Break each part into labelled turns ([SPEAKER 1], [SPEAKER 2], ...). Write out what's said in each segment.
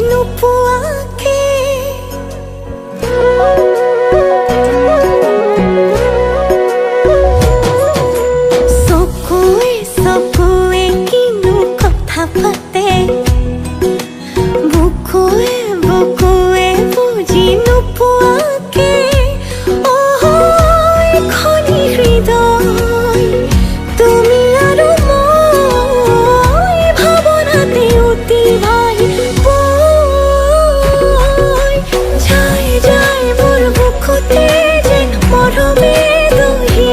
[SPEAKER 1] নোপোৱাকে চকুৱে চকুৱে কিনো কথা পাতে বুকুৱে বুকুৱে বুজি নোপোৱাকে খনি হৃদয় তুমি আৰু মই ভাৱনাতে অতি ভাই যায় যায় মোৰ বুকুতে যেন মৰমে দহি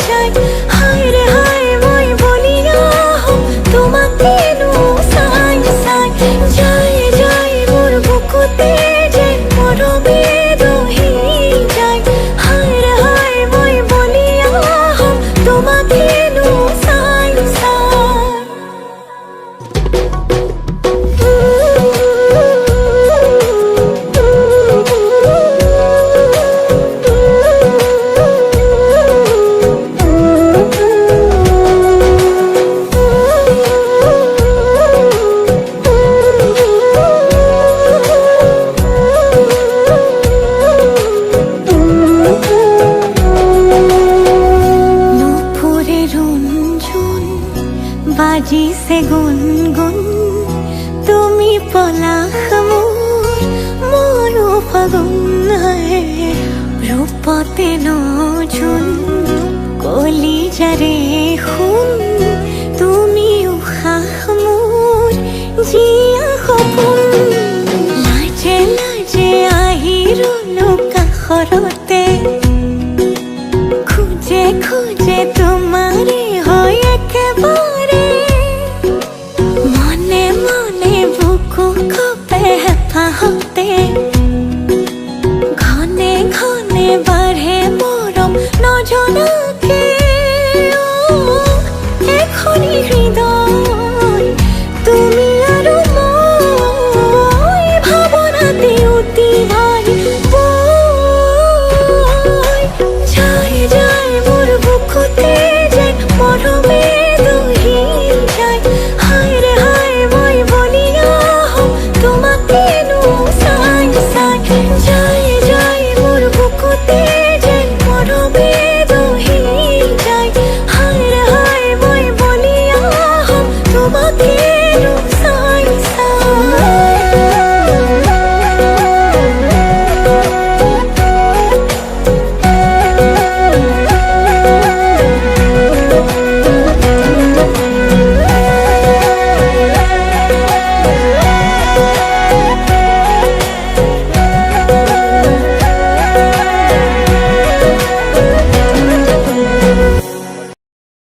[SPEAKER 1] যায় হায় ৰে হায় মই বলিয়া হওঁ তোমাকেনো চাই চাই যায় যায় মোৰ বুকুতে যেন মৰমে দহি যায় হায় ৰে হায় মই বলিয়া হওঁ তোমাকেনো চাই চাই বাজিছে গুনগুন তুমি পলাশ মোৰ মনো ফাগুন ৰূপতে নজুন কলিজাৰে সোণ তুমি উশাহ মোৰ